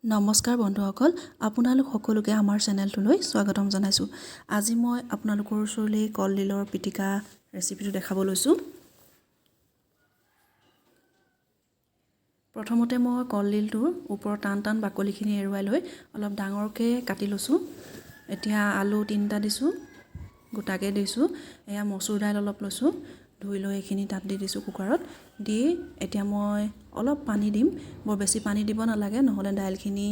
নমস্কাৰ বন্ধুসকল, আপোনালোক সকলোকে আমাৰ চেনেলটোলৈ স্বাগতম জনাইছোঁ। আজি মই আপোনালোকৰ ওচৰলৈ কলডিলৰ পিটিকা ৰেচিপিটো দেখাব লৈছোঁ। প্ৰথমতে মই কলডিলটোৰ ওপৰৰ টান বাকলিখিনি এৰুৱাই লৈ অলপ ডাঙৰকৈ কাটি লৈছোঁ। এতিয়া আলু 3টা দিছোঁ, গোটাকৈ দিছোঁ। এয়া মচুৰ দাইল অলপ লৈছোঁ, ধুই লৈ এইখিনি তাত দি দিছোঁ কুকাৰত। দি এতিয়া মই অলপ পানী দিম, বৰ বেছি পানী দিব নালাগে, নহ'লে দাইলখিনি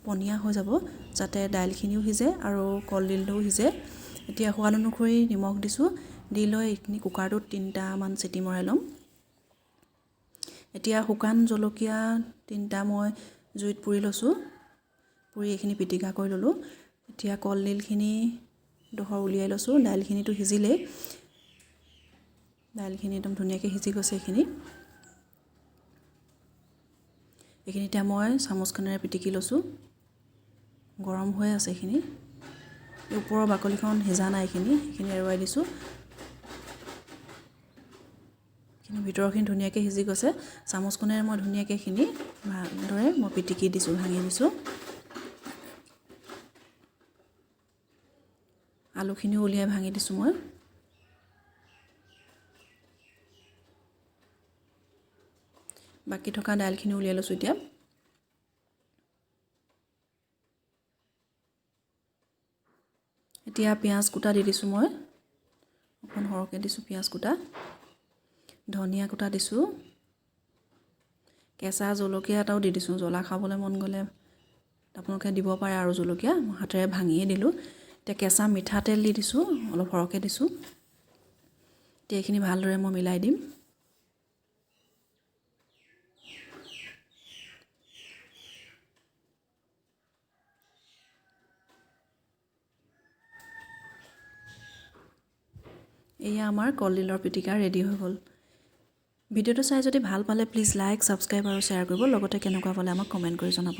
পনীয়া হৈ যাব, যাতে দাইলখিনিও সিজে আৰু কলডিলটোও সিজে। এতিয়া সোৱাদ অনুসৰি নিমখ দিছোঁ, দি লৈ এইখিনি কুকাৰটোত 3টামান চিটি মৰাই ল'ম। এতিয়া শুকান জলকীয়া 3টা মই জুইত পুৰি লৈছোঁ, পুৰি এইখিনি পিটিকা কৰি ল'লোঁ। এতিয়া কলডিলখিনি ডোখৰ উলিয়াই লৈছোঁ, দাইলখিনিতো সিজিলেই, দাইলখিনি একদম ধুনীয়াকৈ সিজি গৈছে। এইখিনি এতিয়া মই চামুচখনেৰে পিটিকি লৈছোঁ, গৰম হৈ আছে। এইখিনি ওপৰৰ বাকলিখন সিজা নাই, এইখিনি এৰুৱাই দিছোঁ। ভিতৰখিনি ধুনীয়াকৈ সিজি গৈছে। চামুচখনেৰে মই ধুনীয়াকৈ এইখিনি ভালদৰে মই পিটিকি দিছোঁ, ভাঙি দিছোঁ। আলুখিনিও উলিয়াই ভাঙি দিছোঁ মই। বাকী থকা দাইলখিনি উলিয়াই লৈছোঁ। এতিয়া পিঁয়াজ কুটা দি দিছোঁ, মই অকণ সৰহকৈ দিছোঁ পিঁয়াজ কুটা। ধনিয়া কুটা দিছোঁ, কেঁচা জলকীয়া এটাও দি দিছোঁ। জ্বলা খাবলৈ মন গ'লে আপোনালোকে দিব পাৰে আৰু জলকীয়া, মই হাতেৰে ভাঙিয়ে দিলোঁ। এতিয়া কেঁচা মিঠাতেল দি দিছোঁ, অলপ সৰহকৈ দিছোঁ। এতিয়া এইখিনি ভালদৰে মই মিলাই দিম। এয়া আমাৰ কলডিলৰ পিটিকা ৰেডি হৈ গ'ল। ভিডিঅ'টো চাই যদি ভাল পালে প্লিজ লাইক, ছাবস্ক্ৰাইব আৰু শ্বেয়াৰ কৰিব। লগতে কেনেকুৱা পালে আমাক কমেণ্ট কৰি জনাব।